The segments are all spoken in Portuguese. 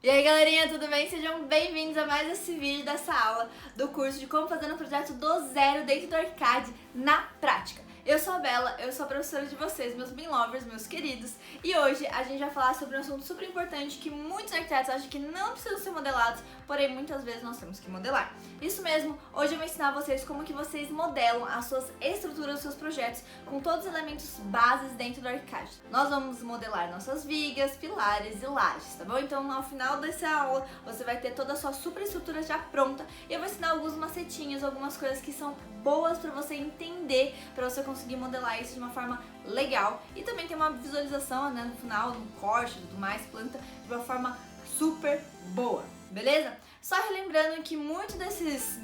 E aí galerinha, tudo bem? Sejam bem-vindos a mais esse vídeo dessa aula do curso de como fazer um projeto do zero dentro do ArchiCAD na prática. Eu sou a Bela, eu sou a professora de vocês, meus Beanlovers, meus queridos, e hoje a gente vai falar sobre um assunto super importante que muitos arquitetos acham que não precisam ser modelados, porém muitas vezes nós temos que modelar. Isso mesmo, hoje eu vou ensinar vocês como que vocês modelam as suas estruturas dos seus projetos com todos os elementos bases dentro do ArchiCAD. Nós vamos modelar nossas vigas, pilares e lajes, tá bom? Então ao final dessa aula você vai ter toda a sua superestrutura já pronta e eu vou ensinar alguns macetinhos, algumas coisas que são boas para você entender, para você conseguir modelar isso de uma forma legal e também tem uma visualização, né, no final, no corte e tudo mais, planta de uma forma super boa, beleza? Só relembrando que muitos desses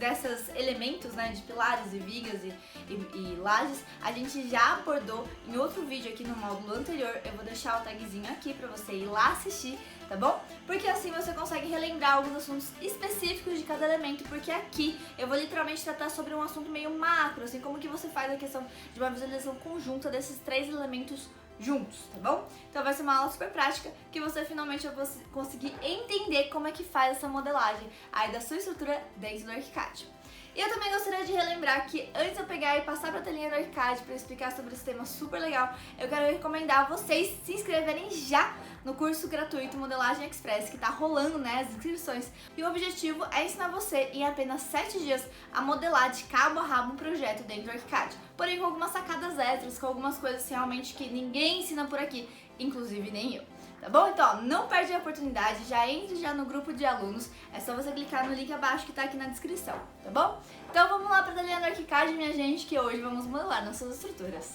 elementos, né, de pilares e vigas e lajes, a gente já abordou em outro vídeo aqui no módulo anterior. Eu vou deixar o tagzinho aqui pra você ir lá assistir, tá bom? Porque assim você consegue relembrar alguns assuntos específicos de cada elemento, porque aqui eu vou literalmente tratar sobre um assunto meio macro, assim como que você faz a questão de uma visualização conjunta desses três elementos juntos, tá bom? Então vai ser uma aula super prática que você finalmente vai conseguir entender como é que faz essa modelagem aí da sua estrutura dentro do ArchiCAD. E eu também gostaria de relembrar que antes de eu pegar e passar pra telinha do ArchiCAD para explicar sobre esse tema super legal, eu quero recomendar vocês se inscreverem já no curso gratuito Modelagem Express, que tá rolando, né, as inscrições. E o objetivo é ensinar você em apenas 7 dias a modelar de cabo a rabo um projeto dentro do ArchiCAD. Porém com algumas sacadas extras, com algumas coisas realmente que ninguém ensina por aqui, inclusive nem eu. Tá bom? Então, ó, não perde a oportunidade, já entre já no grupo de alunos, é só você clicar no link abaixo que tá aqui na descrição, tá bom? Então vamos lá pra telinha do ArchiCAD, minha gente, que hoje vamos modelar nossas estruturas.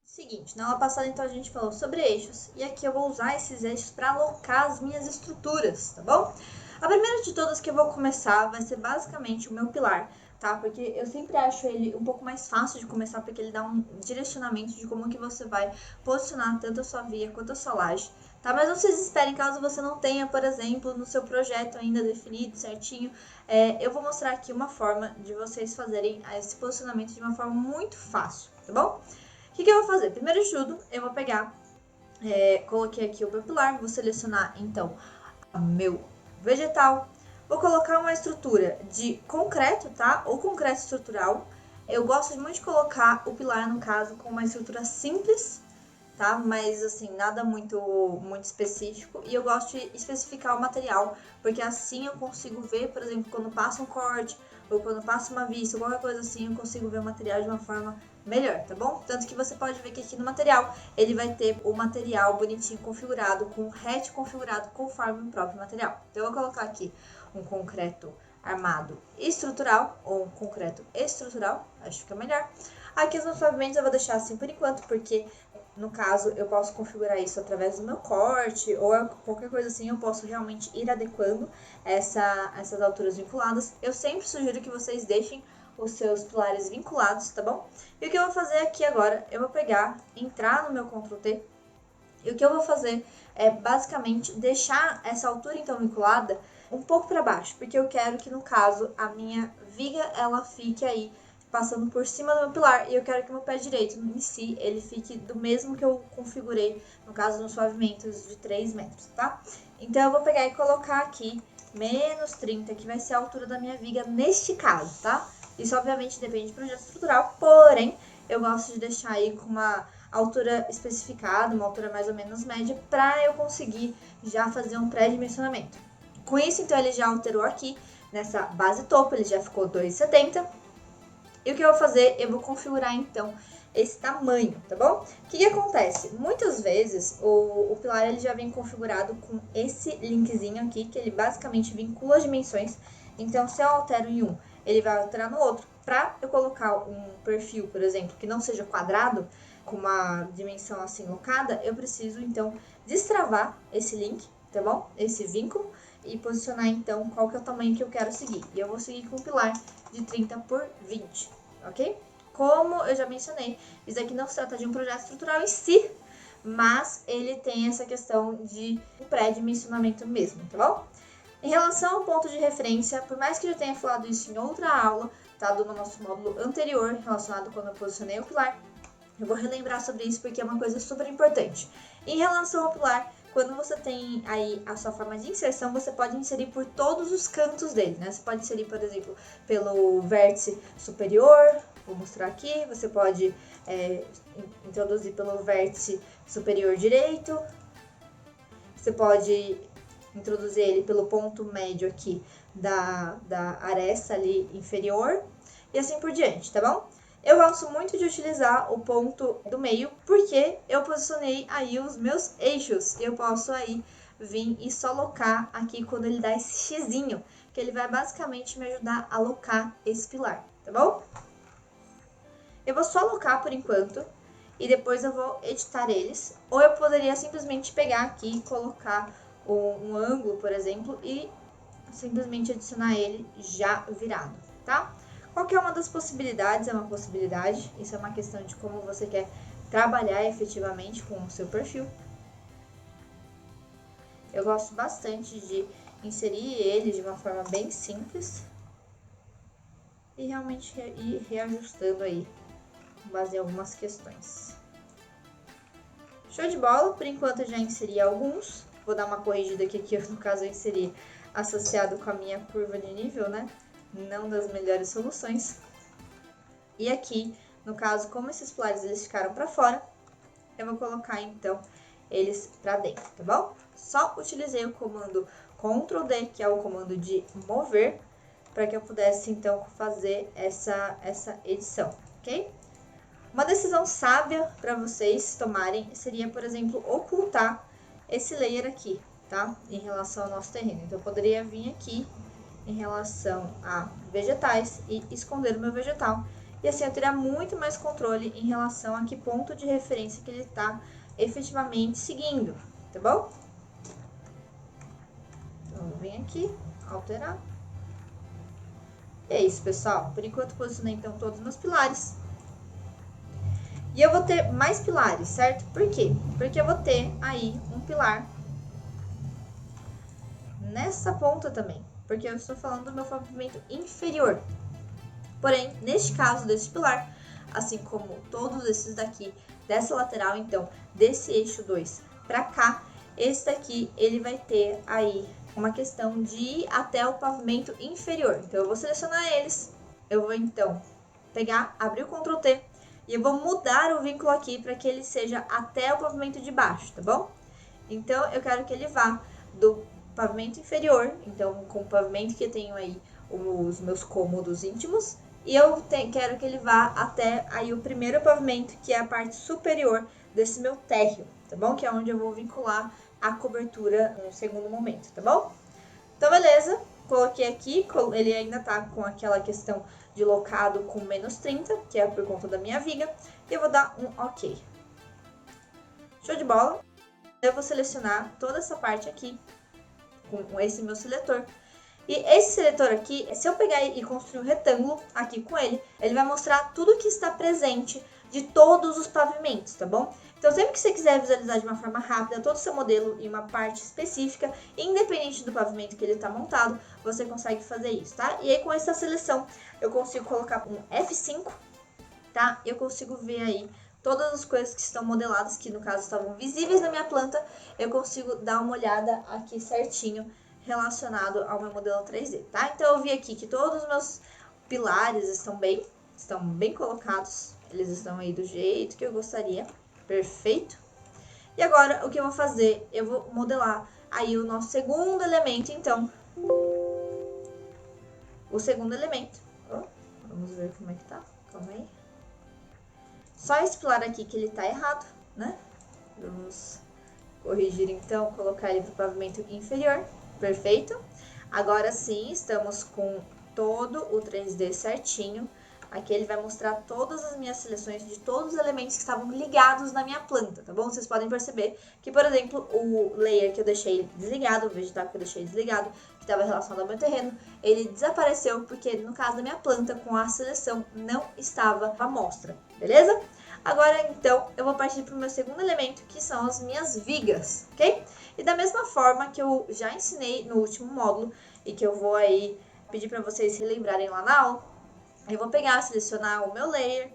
Seguinte, na aula passada então a gente falou sobre eixos, e aqui eu vou usar esses eixos para alocar as minhas estruturas, tá bom? A primeira de todas que eu vou começar vai ser basicamente o meu pilar, tá? Porque eu sempre acho ele um pouco mais fácil de começar, porque ele dá um direcionamento de como que você vai posicionar tanto a sua via quanto a sua laje, tá? Mas não se desesperem caso você não tenha, por exemplo, no seu projeto ainda definido certinho. Eu vou mostrar aqui uma forma de vocês fazerem esse posicionamento de uma forma muito fácil, tá bom? O que eu vou fazer? Primeiro de tudo, eu vou pegar, coloquei aqui o meu pilar, vou selecionar então o meu vegetal, vou colocar uma estrutura de concreto, tá? Ou concreto estrutural. Eu gosto muito de colocar o pilar, no caso, com uma estrutura simples, tá? Mas assim, nada muito específico. E eu gosto de especificar o material, porque assim eu consigo ver, por exemplo, quando passa um corte, ou quando passa uma vista, ou qualquer coisa assim, eu consigo ver o material de uma forma melhor, tá bom? Tanto que você pode ver que aqui no material, ele vai ter o material bonitinho configurado, com o hatch configurado conforme o próprio material. Então eu vou colocar aqui um concreto armado estrutural, ou um concreto estrutural, acho que fica melhor. Aqui os meus pavimentos eu vou deixar assim por enquanto, porque no caso eu posso configurar isso através do meu corte, ou qualquer coisa assim, eu posso realmente ir adequando essas alturas vinculadas. Eu sempre sugiro que vocês deixem os seus pilares vinculados, tá bom? E o que eu vou fazer aqui agora, eu vou pegar, entrar no meu Ctrl+T, e o que eu vou fazer é basicamente deixar essa altura então vinculada um pouco para baixo, porque eu quero que no caso a minha viga ela fique aí passando por cima do meu pilar, e eu quero que o meu pé direito em si ele fique do mesmo que eu configurei, no caso nos pavimentos de 3 metros, tá? Então eu vou pegar e colocar aqui menos 30, que vai ser a altura da minha viga neste caso, tá? Isso obviamente depende do projeto estrutural, porém eu gosto de deixar aí com uma altura especificada, uma altura mais ou menos média, para eu conseguir já fazer um pré-dimensionamento. Com isso, então, ele já alterou aqui, nessa base topo, ele já ficou 2,70. E o que eu vou fazer? Eu vou configurar, então, esse tamanho, tá bom? O que acontece? Muitas vezes, o pilar ele já vem configurado com esse linkzinho aqui, que ele basicamente vincula as dimensões. Então, se eu altero em um, ele vai alterar no outro. Para eu colocar um perfil, por exemplo, que não seja quadrado, com uma dimensão assim locada, eu preciso, então, destravar esse link, tá bom? Esse vínculo, e posicionar, então, qual que é o tamanho que eu quero seguir. E eu vou seguir com o pilar de 30 por 20, ok? Como eu já mencionei, isso aqui não se trata de um projeto estrutural em si, mas ele tem essa questão de pré-dimensionamento mesmo, tá bom? Em relação ao ponto de referência, por mais que eu já tenha falado isso em outra aula, tá, do nosso módulo anterior, relacionado quando eu posicionei o pilar, Eu vou relembrar sobre isso porque é uma coisa super importante. Em relação ao pilar, quando você tem aí a sua forma de inserção, você pode inserir por todos os cantos dele, né? Você pode inserir, por exemplo, pelo vértice superior, vou mostrar aqui. Você pode introduzir pelo vértice superior direito. Você pode introduzir ele pelo ponto médio aqui da aresta ali inferior e assim por diante, tá bom? Eu gosto muito de utilizar o ponto do meio porque eu posicionei aí os meus eixos. Eu posso aí vir e só locar aqui quando ele dá esse xizinho, que ele vai basicamente me ajudar a locar esse pilar, tá bom? Eu vou só locar por enquanto e depois eu vou editar eles. Ou eu poderia simplesmente pegar aqui e colocar um ângulo, por exemplo, e simplesmente adicionar ele já virado, tá? Qualquer uma das possibilidades é uma possibilidade, isso é uma questão de como você quer trabalhar efetivamente com o seu perfil. Eu gosto bastante de inserir ele de uma forma bem simples e realmente ir reajustando aí, com base em algumas questões. Show de bola, por enquanto eu já inseri alguns, vou dar uma corrigida aqui, no caso eu inseri associado com a minha curva de nível, né? Não das melhores soluções. E aqui, no caso, como esses pilares eles ficaram para fora, eu vou colocar então eles para dentro, tá bom? Só utilizei o comando Ctrl D, que é o comando de mover, para que eu pudesse então fazer essa edição, ok? Uma decisão sábia para vocês tomarem seria, por exemplo, ocultar esse layer aqui, tá? Em relação ao nosso terreno. Então, eu poderia vir aqui em relação a vegetais e esconder o meu vegetal. E assim eu teria muito mais controle em relação a que ponto de referência que ele está efetivamente seguindo, tá bom? Então, eu venho aqui, alterar. E é isso, pessoal. Por enquanto, posicionei então todos os meus pilares. E eu vou ter mais pilares, certo? Por quê? Porque eu vou ter aí um pilar nessa ponta também, porque eu estou falando do meu pavimento inferior. Porém, neste caso desse pilar, assim como todos esses daqui, dessa lateral, então, desse eixo 2 para cá, esse daqui, ele vai ter aí uma questão de ir até o pavimento inferior. Então, eu vou selecionar eles, eu vou então pegar, abrir o Ctrl T, e eu vou mudar o vínculo aqui para que ele seja até o pavimento de baixo, tá bom? Então, eu quero que ele vá do pavimento inferior, então com o pavimento que eu tenho aí os meus cômodos íntimos, e eu quero que ele vá até aí o primeiro pavimento, que é a parte superior desse meu térreo, tá bom? Que é onde eu vou vincular a cobertura no segundo momento, tá bom? Então, beleza, coloquei aqui, ele ainda tá com aquela questão de locado com menos 30, que é por conta da minha viga, e eu vou dar um OK. Show de bola! Eu vou selecionar toda essa parte aqui, com esse meu seletor. E esse seletor aqui, se eu pegar e construir um retângulo aqui com ele, ele vai mostrar tudo que está presente de todos os pavimentos, tá bom? Então, sempre que você quiser visualizar de uma forma rápida todo o seu modelo em uma parte específica, independente do pavimento que ele está montado, você consegue fazer isso, tá? E aí, com essa seleção, eu consigo colocar um F5, tá? Eu consigo ver aí todas as coisas que estão modeladas, que no caso estavam visíveis na minha planta, eu consigo dar uma olhada aqui certinho relacionado ao meu modelo 3D, tá? Então, eu vi aqui que todos os meus pilares estão bem colocados, eles estão aí do jeito que eu gostaria, perfeito. E agora, o que eu vou fazer? Eu vou modelar aí o nosso segundo elemento, então. O segundo elemento. Oh, vamos ver como é que tá, calma aí. Só esse pilar aqui que ele tá errado, né? Vamos corrigir então, colocar ele pro pavimento inferior. Perfeito. Agora sim, estamos com todo o 3D certinho. Aqui ele vai mostrar todas as minhas seleções de todos os elementos que estavam ligados na minha planta, tá bom? Vocês podem perceber que, por exemplo, o layer que eu deixei desligado, o vegetal que eu deixei desligado, que estava relacionado ao meu terreno, ele desapareceu porque, no caso da minha planta, com a seleção não estava à mostra, beleza? Agora, então, eu vou partir para o meu segundo elemento, que são as minhas vigas, ok? E da mesma forma que eu já ensinei no último módulo e que eu vou aí pedir para vocês relembrarem lá na aula, eu vou pegar, selecionar o meu layer,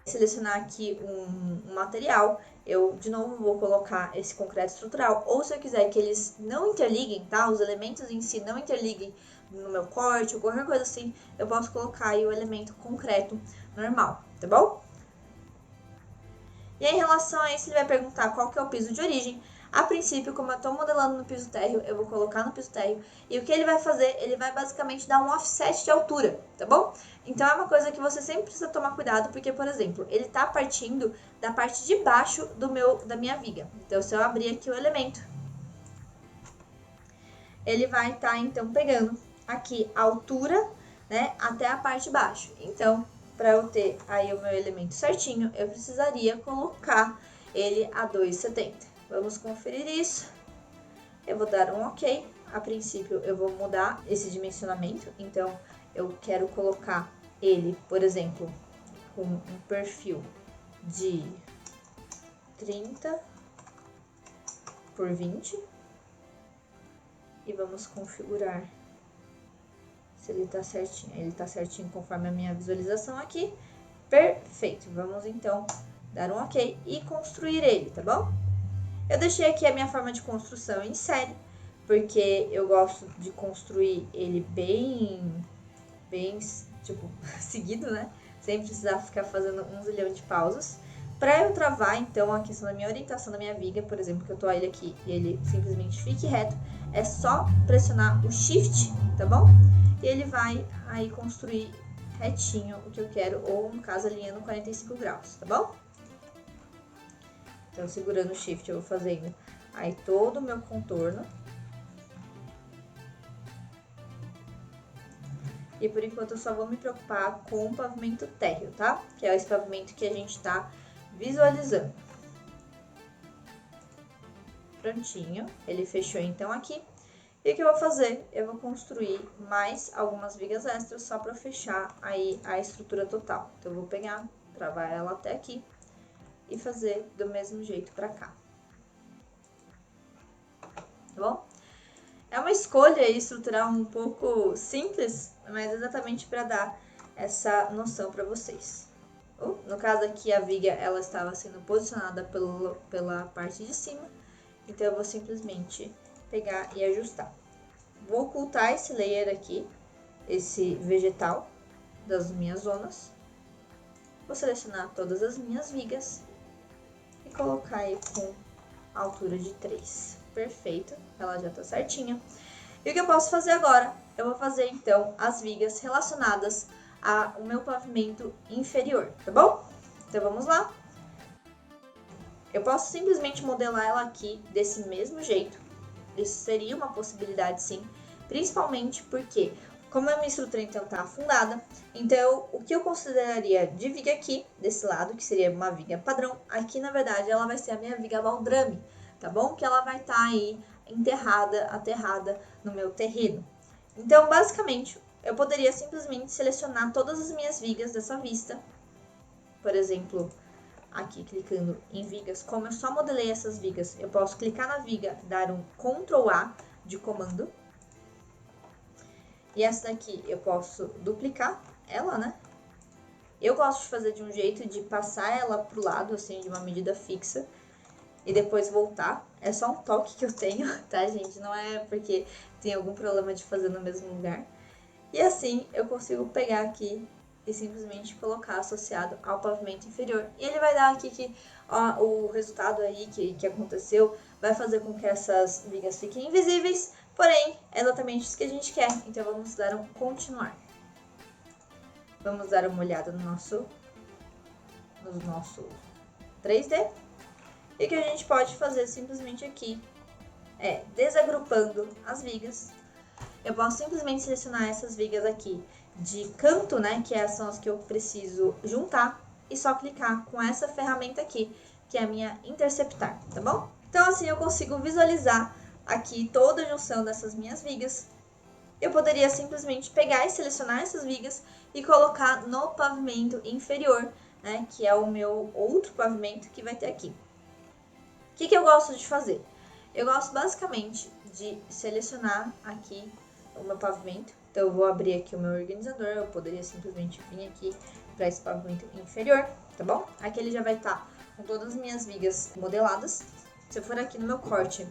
selecionar aqui um material, eu de novo vou colocar esse concreto estrutural, ou se eu quiser que eles não interliguem, tá? Os elementos em si não interliguem no meu corte ou qualquer coisa assim, eu posso colocar aí o elemento concreto normal, tá bom? E aí, em relação a isso, ele vai perguntar qual que é o piso de origem. A princípio, como eu estou modelando no piso térreo, eu vou colocar no piso térreo. E o que ele vai fazer? Ele vai basicamente dar um offset de altura, tá bom? Então, é uma coisa que você sempre precisa tomar cuidado, porque, por exemplo, ele está partindo da parte de baixo da minha viga. Então, se eu abrir aqui o elemento, ele vai estar, então, pegando aqui a altura, né, até a parte de baixo. Então, para eu ter aí o meu elemento certinho, eu precisaria colocar ele a 2,70. Vamos conferir isso. Eu vou dar um OK. A princípio, eu vou mudar esse dimensionamento. Então, eu quero colocar ele, por exemplo, com um perfil de 30 por 20. E vamos configurar se ele tá certinho. Ele tá certinho conforme a minha visualização aqui. Perfeito. Vamos, então, dar um OK e construir ele, tá bom? Eu deixei aqui a minha forma de construção em série, porque eu gosto de construir ele bem, tipo, seguido, né? Sem precisar ficar fazendo um zilhão de pausas. Para eu travar, então, a questão da minha orientação da minha viga, por exemplo, que eu tô ele aqui e ele simplesmente fique reto, é só pressionar o Shift, tá bom? E ele vai aí construir retinho o que eu quero, ou no caso alinhando 45 graus, tá bom? Então, segurando o Shift, eu vou fazendo aí todo o meu contorno. E por enquanto eu só vou me preocupar com o pavimento térreo, tá? Que é esse pavimento que a gente tá visualizando. Prontinho, ele fechou então aqui. E o que eu vou fazer? Eu vou construir mais algumas vigas extras só para fechar aí a estrutura total. Então, eu vou pegar, travar ela até aqui e fazer do mesmo jeito para cá. Tá bom? É uma escolha estrutural um pouco simples, mas exatamente para dar essa noção para vocês. No caso aqui, a viga ela estava sendo posicionada pela parte de cima, então eu vou simplesmente pegar e ajustar. Vou ocultar esse layer aqui, esse vegetal das minhas zonas. Vou selecionar todas as minhas vigas e colocar aí com a altura de 3. Perfeito, ela já tá certinha. E o que eu posso fazer agora? Eu vou fazer então as vigas relacionadas ao meu pavimento inferior, tá bom? Então vamos lá. Eu posso simplesmente modelar ela aqui desse mesmo jeito. Isso seria uma possibilidade, sim, principalmente porque, como a minha estrutura então tá afundada, então o que eu consideraria de viga aqui, desse lado, que seria uma viga padrão, aqui na verdade ela vai ser a minha viga baldrame, tá bom? Que ela vai estar aí aterrada no meu terreno. Então, basicamente, eu poderia simplesmente selecionar todas as minhas vigas dessa vista, por exemplo, aqui clicando em vigas, como eu só modelei essas vigas, eu posso clicar na viga, dar um Ctrl A de comando. E essa daqui eu posso duplicar ela, né? Eu gosto de fazer de um jeito de passar ela pro lado, assim, de uma medida fixa. E depois voltar. É só um toque que eu tenho, tá, gente? Não é porque tem algum problema de fazer no mesmo lugar. E assim eu consigo pegar aqui e simplesmente colocar associado ao pavimento inferior. E ele vai dar aqui que ó, o resultado aí que aconteceu vai fazer com que essas vigas fiquem invisíveis, porém é exatamente isso que a gente quer. Então vamos dar um continuar. Vamos dar uma olhada no nosso 3D. E o que a gente pode fazer simplesmente aqui é desagrupando as vigas. Eu posso simplesmente selecionar essas vigas aqui de canto, né, que são as que eu preciso juntar, e só clicar com essa ferramenta aqui, que é a minha interceptar, tá bom? Então, assim, eu consigo visualizar aqui toda a junção dessas minhas vigas. Eu poderia simplesmente pegar e selecionar essas vigas e colocar no pavimento inferior, né, que é o meu outro pavimento que vai ter aqui. O que eu gosto de fazer? Eu gosto basicamente de selecionar aqui o meu pavimento. Então, eu vou abrir aqui o meu organizador. Eu poderia simplesmente vir aqui para esse pavimento inferior. tá bom? Aqui ele já vai estar com todas as minhas vigas modeladas. Se eu for aqui no meu corte,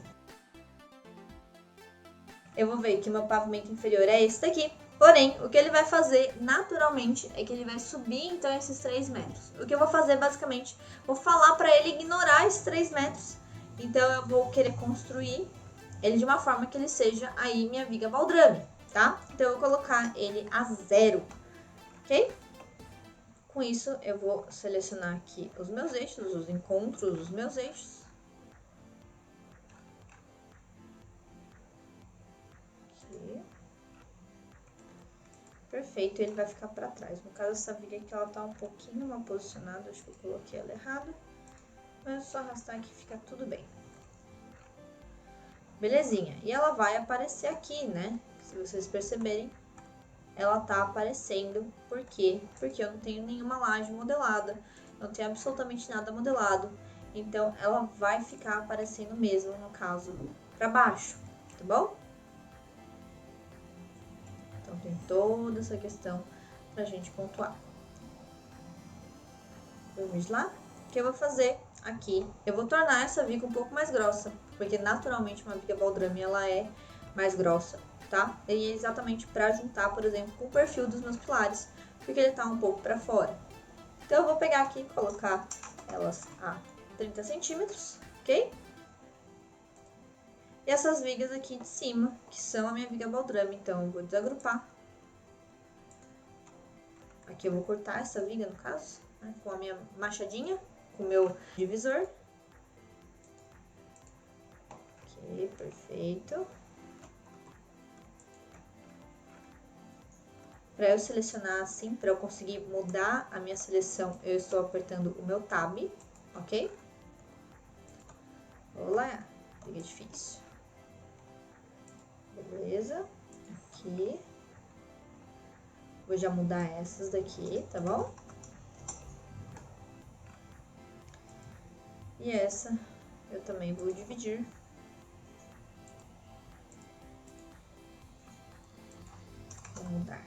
eu vou ver que o meu pavimento inferior é esse daqui. Porém, o que ele vai fazer naturalmente é que ele vai subir então esses 3 metros. O que eu vou fazer basicamente, vou falar para ele ignorar esses 3 metros. Então eu vou querer construir ele de uma forma que ele seja aí minha viga baldrame, tá? Então eu vou colocar ele a 0, ok? Com isso eu vou selecionar aqui os meus eixos, os encontros dos meus eixos. Perfeito, ele vai ficar para trás. No caso, essa viga aqui, ela tá um pouquinho mal posicionada, acho que eu coloquei ela errado. Mas é só arrastar que fica tudo bem. Belezinha. E ela vai aparecer aqui, né? Se vocês perceberem, ela tá aparecendo. Por quê? Porque eu não tenho nenhuma laje modelada. Não tenho absolutamente nada modelado. Então, ela vai ficar aparecendo mesmo, no caso, para baixo, tá bom? Então, tem toda essa questão pra gente pontuar. Vamos lá? O que eu vou fazer aqui? Eu vou tornar essa viga um pouco mais grossa, porque naturalmente uma viga baldrame ela é mais grossa, tá? E é exatamente para juntar, por exemplo, com o perfil dos meus pilares, porque ele tá um pouco para fora. Então, eu vou pegar aqui e colocar elas a 30 centímetros, ok? E essas vigas aqui de cima, que são a minha viga baldrame, então eu vou desagrupar. Aqui eu vou cortar essa viga, no caso, né, com a minha machadinha, com o meu divisor. Ok, perfeito. Para eu selecionar assim, para eu conseguir mudar a minha seleção, eu estou apertando o meu Tab, ok? Olá, fica difícil. Beleza, aqui. Vou já mudar essas daqui, tá bom? E essa eu também vou dividir. Vou mudar.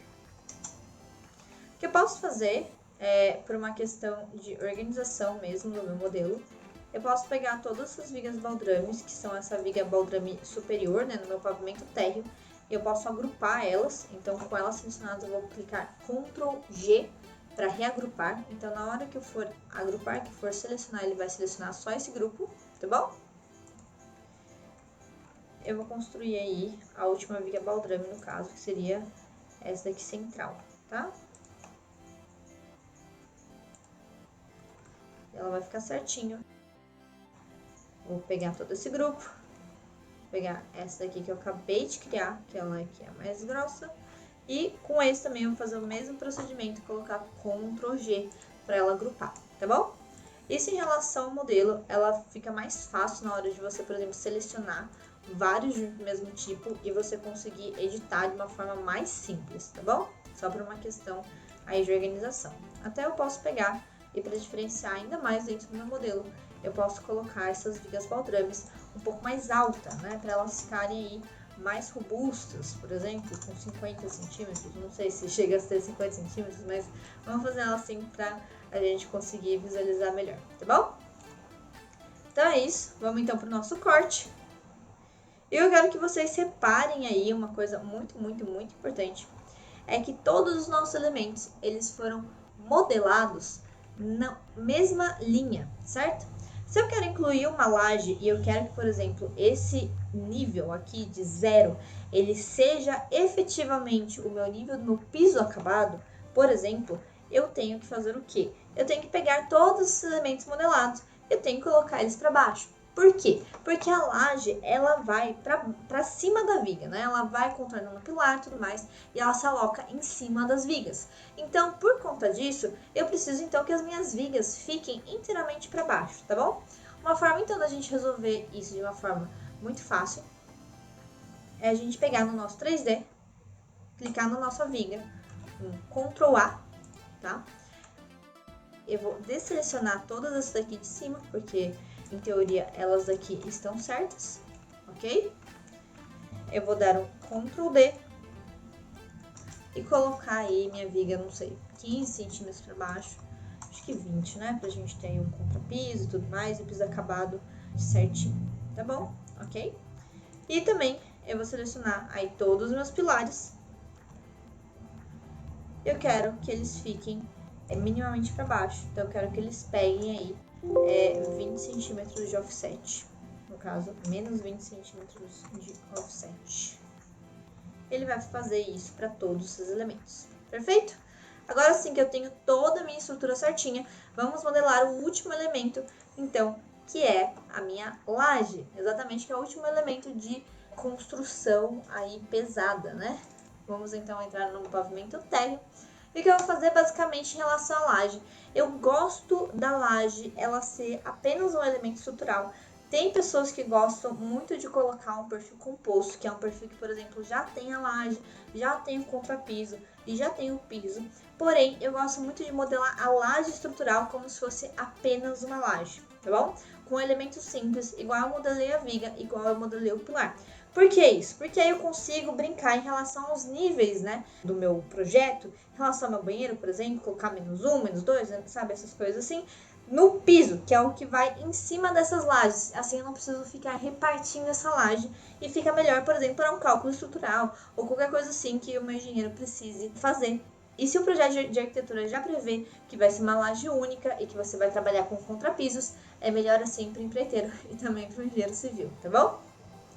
O que eu posso fazer, por uma questão de organização mesmo do meu modelo, eu posso pegar todas essas vigas baldrames, que são essa viga baldrame superior, né, no meu pavimento térreo, e eu posso agrupar elas. Então, com elas selecionadas, eu vou clicar Ctrl G para reagrupar. Então, na hora que eu for agrupar, que for selecionar, ele vai selecionar só esse grupo, tá bom? Eu vou construir aí a última viga baldrame, no caso, que seria essa daqui central, tá? Ela vai ficar certinho. Vou pegar todo esse grupo, pegar essa daqui que eu acabei de criar, que ela aqui é a mais grossa, e com esse também eu vou fazer o mesmo procedimento, colocar Ctrl G para ela agrupar, tá bom? Isso em relação ao modelo, ela fica mais fácil na hora de você, por exemplo, selecionar vários de um mesmo tipo e você conseguir editar de uma forma mais simples, tá bom? Só por uma questão aí de organização. Até eu posso pegar e para diferenciar ainda mais dentro do meu modelo, eu posso colocar essas vigas baldrames um pouco mais alta, né? Para elas ficarem aí mais robustas, por exemplo, com 50 centímetros. Não sei se chega a ser 50 centímetros, mas vamos fazer ela assim para a gente conseguir visualizar melhor, tá bom? Então é isso, vamos então para o nosso corte. E eu quero que vocês reparem aí uma coisa muito, muito, muito importante. É que todos os nossos elementos, eles foram modelados na mesma linha, certo? Se eu quero incluir uma laje e eu quero que, por exemplo, esse nível aqui de 0, ele seja efetivamente o meu nível do meu piso acabado, por exemplo, eu tenho que fazer o quê? Eu tenho que pegar todos os elementos modelados, eu tenho que colocar eles para baixo. Por quê? Porque a laje, ela vai para cima da viga, né? Ela vai contornando o pilar e tudo mais, e ela se aloca em cima das vigas. Então, por conta disso, eu preciso então que as minhas vigas fiquem inteiramente para baixo, tá bom? Uma forma então da gente resolver isso de uma forma muito fácil é a gente pegar no nosso 3D, clicar na nossa viga, Ctrl A, tá? Eu vou desselecionar todas essas daqui de cima, porque em teoria elas daqui estão certas, ok? Eu vou dar um Ctrl D e colocar aí minha viga, não sei, 15 centímetros para baixo. Acho que 20, né? Pra gente ter aí um contrapiso e tudo mais, e piso acabado certinho, tá bom? Ok? E também eu vou selecionar aí todos os meus pilares. Eu quero que eles fiquem minimamente para baixo, então eu quero que eles peguem aí 20 centímetros de offset. No caso, menos 20 centímetros de offset. Ele vai fazer isso para todos os elementos, perfeito? Agora sim que eu tenho toda a minha estrutura certinha, vamos modelar o último elemento, então, que é a minha laje. Exatamente, que é o último elemento de construção aí pesada, né? Vamos então entrar no pavimento térreo. E o que eu vou fazer basicamente em relação à laje? Eu gosto da laje ela ser apenas um elemento estrutural. Tem pessoas que gostam muito de colocar um perfil composto, que é um perfil que, por exemplo, já tem a laje, já tem o contrapiso e já tem o piso. Porém, eu gosto muito de modelar a laje estrutural como se fosse apenas uma laje, tá bom? Com elementos simples, igual eu modelei a viga, igual eu modelei o pilar. Por que isso? Porque aí eu consigo brincar em relação aos níveis, né, do meu projeto, em relação ao meu banheiro, por exemplo, colocar -1, -2, sabe, essas coisas assim, no piso, que é o que vai em cima dessas lajes. Assim eu não preciso ficar repartindo essa laje e fica melhor, por exemplo, para um cálculo estrutural ou qualquer coisa assim que o meu engenheiro precise fazer. E se o projeto de arquitetura já prevê que vai ser uma laje única e que você vai trabalhar com contrapisos, é melhor assim para o empreiteiro e também para o engenheiro civil, tá bom?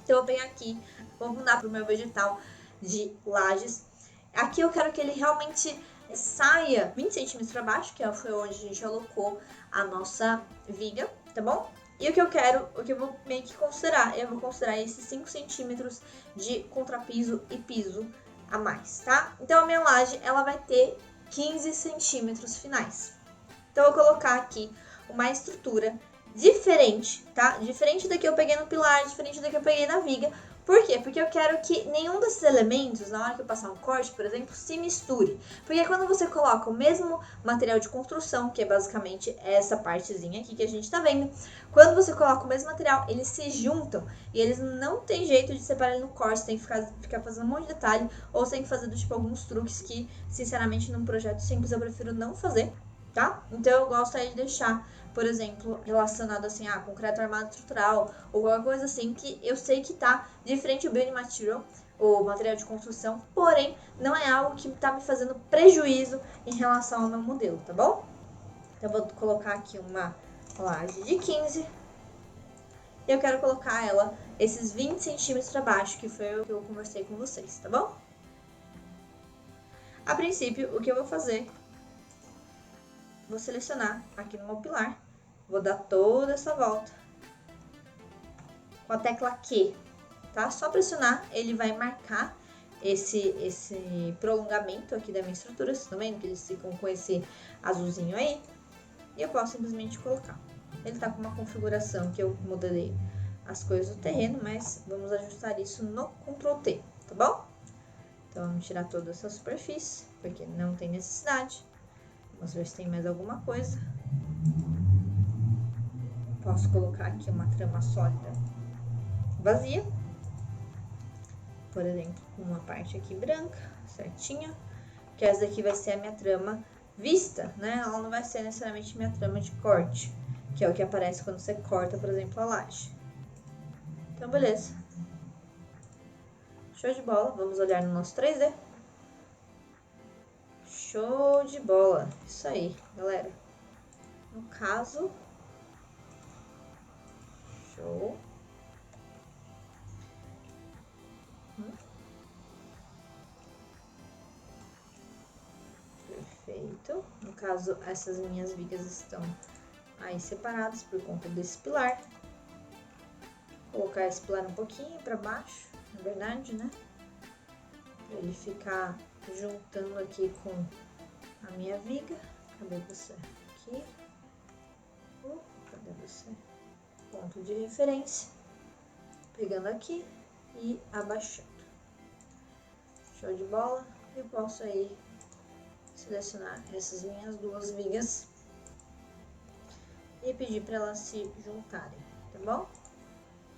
Então eu venho aqui, vou mudar para o meu vegetal de lajes. Aqui eu quero que ele realmente saia 20 centímetros para baixo, que foi onde a gente alocou a nossa viga, tá bom? E o que eu quero, o que eu vou meio que considerar, eu vou considerar esses 5 centímetros de contrapiso e piso a mais, tá? Então a minha laje, ela vai ter 15 centímetros finais. Então eu vou colocar aqui uma estrutura diferente, tá? Diferente da que eu peguei no pilar, diferente da que eu peguei na viga. Por quê? Porque eu quero que nenhum desses elementos, na hora que eu passar um corte, por exemplo, se misture. Porque quando você coloca o mesmo material de construção, que é basicamente essa partezinha aqui que a gente tá vendo, quando você coloca o mesmo material, eles se juntam e eles não tem jeito de separar ele no corte, você tem que ficar fazendo um monte de detalhe, ou você tem que fazer tipo alguns truques que, sinceramente, num projeto simples eu prefiro não fazer, tá? Então eu gosto aí de deixar, por exemplo, relacionado assim a concreto armado estrutural ou qualquer coisa assim que eu sei que tá diferente do building material, o material de construção, porém não é algo que tá me fazendo prejuízo em relação ao meu modelo, tá bom? Então eu vou colocar aqui uma laje de 15 e eu quero colocar ela esses 20 centímetros para baixo, que foi o que eu conversei com vocês, tá bom? A princípio, o que eu vou fazer, vou selecionar aqui no meu pilar, vou dar toda essa volta com a tecla Q, tá? Só pressionar, ele vai marcar esse prolongamento aqui da minha estrutura. Vocês estão vendo que eles ficam com esse azulzinho aí? E eu posso simplesmente colocar. Ele tá com uma configuração que eu modelei as coisas do terreno, mas vamos ajustar isso no Ctrl T, tá bom? Então, vamos tirar toda essa superfície, porque não tem necessidade. Vamos ver se tem mais alguma coisa. Posso colocar aqui uma trama sólida vazia. Por exemplo, com uma parte aqui branca, certinha. Que essa daqui vai ser a minha trama vista, né? Ela não vai ser necessariamente minha trama de corte, que é o que aparece quando você corta, por exemplo, a laje. Então, beleza. Show de bola. Vamos olhar no nosso 3D. Show de bola. Isso aí, galera. No caso... Show. Perfeito. No caso, essas minhas vigas estão aí separadas por conta desse pilar. Vou colocar esse pilar um pouquinho para baixo, na verdade, né? Pra ele ficar juntando aqui com a minha viga. Cadê você? Aqui. Cadê você? Ponto de referência. Pegando aqui e abaixando. Show de bola. Eu posso aí selecionar essas minhas duas vigas e pedir para elas se juntarem, tá bom?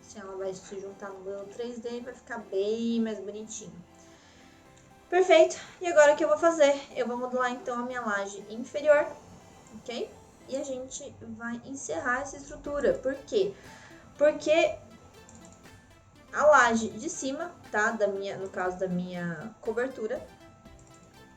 Assim ela vai se juntar no modelo 3D e vai ficar bem mais bonitinho. Perfeito. E agora o que eu vou fazer? Eu vou modular então a minha laje inferior, ok? e a gente vai encerrar essa estrutura. Por quê? Porque a laje de cima, tá? No caso da minha cobertura,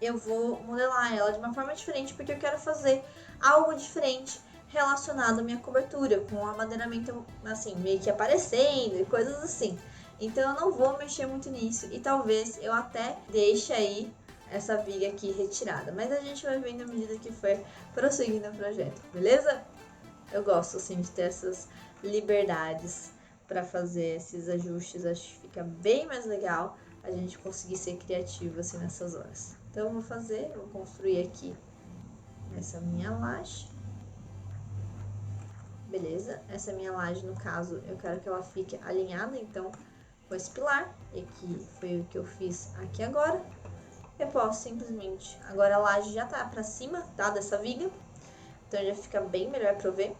eu vou modelar ela de uma forma diferente, porque eu quero fazer algo diferente relacionado à minha cobertura, com o amadeiramento, assim, meio que aparecendo e coisas assim. Então eu não vou mexer muito nisso e talvez eu até deixe aí essa viga aqui retirada. Mas a gente vai vendo à medida que for prosseguindo o projeto, beleza? Eu gosto, assim, de ter essas liberdades para fazer esses ajustes. Acho que fica bem mais legal a gente conseguir ser criativo, assim, nessas horas. Então, eu vou construir aqui essa minha laje. Beleza? Essa minha laje, no caso, eu quero que ela fique alinhada, então, com esse pilar. E aqui foi o que eu fiz aqui agora. Eu posso simplesmente... Agora a laje já tá pra cima, tá? Dessa viga. Então, já fica bem melhor pra eu ver.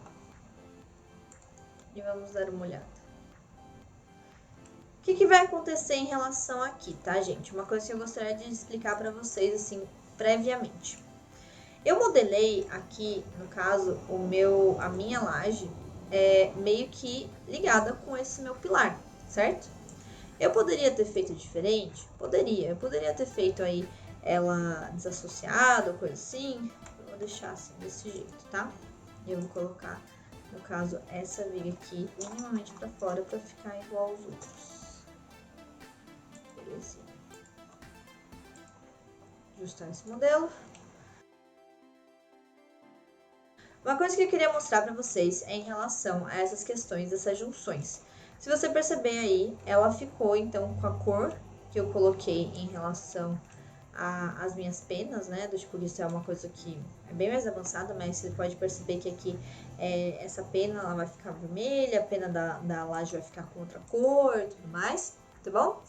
E vamos dar uma olhada. O que vai acontecer em relação aqui, tá, gente? Uma coisa que eu gostaria de explicar pra vocês, assim, previamente. Eu modelei aqui, no caso, a minha laje meio que ligada com esse meu pilar, certo? Eu poderia ter feito diferente? Poderia. Eu poderia ter feito aí ela desassociada ou coisa assim. Eu vou deixar assim, desse jeito, tá? E eu vou colocar, no caso, essa viga aqui minimamente pra fora pra ficar igual aos outros. Beleza. Ajustar esse modelo. Uma coisa que eu queria mostrar para vocês é em relação a essas questões dessas junções. Se você perceber aí, ela ficou então com a cor que eu coloquei em relação às minhas penas, né? Do tipo, isso é uma coisa que é bem mais avançada, mas você pode perceber que aqui essa pena ela vai ficar vermelha, a pena da laje vai ficar com outra cor e tudo mais, tá bom?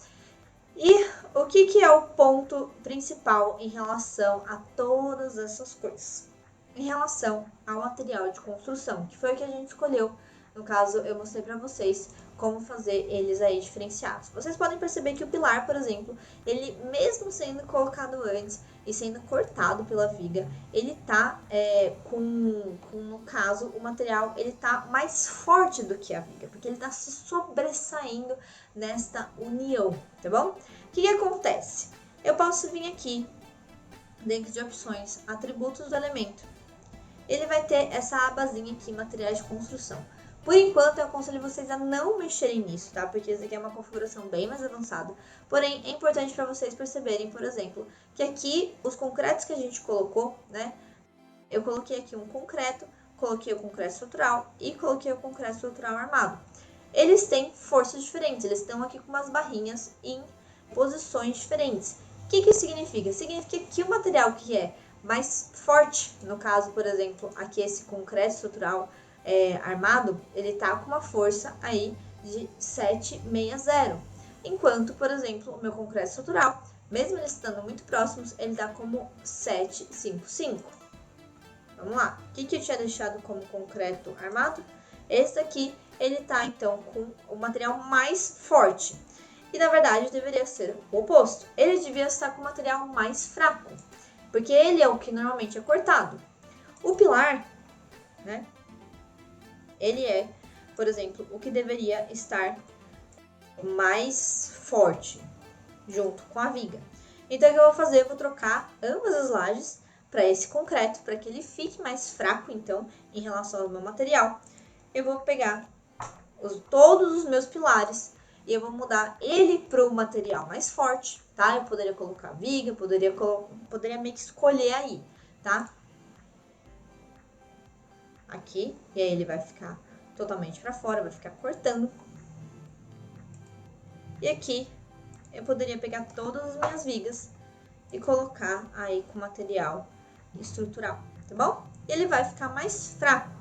E o que é o ponto principal em relação a todas essas coisas? Em relação ao material de construção, que foi o que a gente escolheu. No caso, eu mostrei para vocês como fazer eles aí diferenciados. Vocês podem perceber que o pilar, por exemplo, ele mesmo sendo colocado antes e sendo cortado pela viga, ele tá no caso, o material ele tá mais forte do que a viga, porque ele tá se sobressaindo nesta união, tá bom? O que acontece? Eu posso vir aqui, dentro de opções, atributos do elemento. Ele vai ter essa abazinha aqui, materiais de construção. Por enquanto, eu aconselho vocês a não mexerem nisso, tá? Porque isso aqui é uma configuração bem mais avançada. Porém, é importante para vocês perceberem, por exemplo, que aqui, os concretos que a gente colocou, né? Eu coloquei aqui um concreto, coloquei o concreto estrutural e coloquei o concreto estrutural armado. Eles têm forças diferentes, eles estão aqui com umas barrinhas em posições diferentes. O que isso significa? Significa que o material que é mais forte, no caso, por exemplo, aqui esse concreto estrutural armado, ele tá com uma força aí de 760. Enquanto, por exemplo, o meu concreto estrutural, mesmo eles estando muito próximos, ele dá como 755. Vamos lá. O que eu tinha deixado como concreto armado? Esse daqui, ele tá, então, com o material mais forte. E, na verdade, deveria ser o oposto. Ele devia estar com o material mais fraco, porque ele é o que normalmente é cortado. O pilar, né? Ele é, por exemplo, o que deveria estar mais forte, junto com a viga. Então, o que eu vou fazer? Eu vou trocar ambas as lajes para esse concreto, para que ele fique mais fraco, então, em relação ao meu material. Eu vou pegar todos os meus pilares e eu vou mudar ele para o material mais forte, tá? Eu poderia colocar viga, poderia meio que escolher aí, tá? Aqui, e aí ele vai ficar totalmente para fora, vai ficar cortando. E aqui, eu poderia pegar todas as minhas vigas e colocar aí com material estrutural, tá bom? E ele vai ficar mais fraco.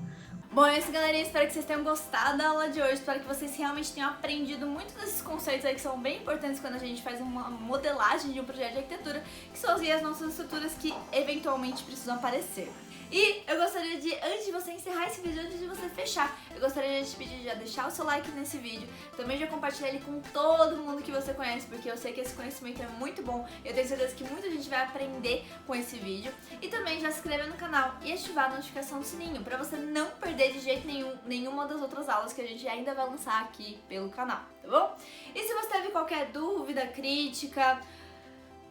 Bom, é isso, galerinha. Espero que vocês tenham gostado da aula de hoje. Espero que vocês realmente tenham aprendido muito desses conceitos aí que são bem importantes quando a gente faz uma modelagem de um projeto de arquitetura, que são as nossas estruturas que eventualmente precisam aparecer. E eu gostaria de, antes de você encerrar esse vídeo, antes de você fechar, eu gostaria de te pedir de já deixar o seu like nesse vídeo, também já compartilhar ele com todo mundo que você conhece, porque eu sei que esse conhecimento é muito bom, eu tenho certeza que muita gente vai aprender com esse vídeo, e também já se inscrever no canal e ativar a notificação do sininho, pra você não perder de jeito nenhum nenhuma das outras aulas que a gente ainda vai lançar aqui pelo canal, tá bom? E se você teve qualquer dúvida, crítica,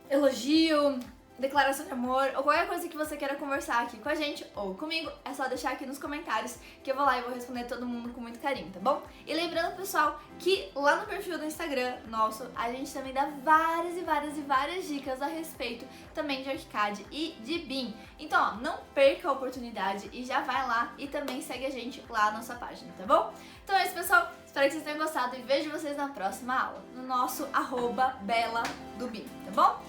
elogio, declaração de amor ou qualquer coisa que você queira conversar aqui com a gente ou comigo, é só deixar aqui nos comentários que eu vou lá e vou responder todo mundo com muito carinho, tá bom? E lembrando, pessoal, que lá no perfil do Instagram nosso, a gente também dá várias dicas a respeito também de ArchiCAD e de BIM. Então, ó, não perca a oportunidade e já vai lá e também segue a gente lá na nossa página, tá bom? Então é isso, pessoal. Espero que vocês tenham gostado e vejo vocês na próxima aula, no nosso @BelaDoBIM, tá bom?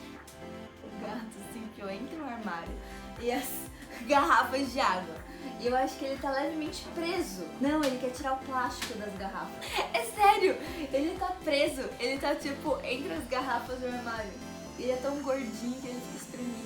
Gato se enfiou entre o armário e as garrafas de água. E eu acho que ele tá levemente preso. Não, ele quer tirar o plástico das garrafas. É sério, ele tá preso. Ele tá tipo entre as garrafas do armário. Ele é tão gordinho que ele fica espremido.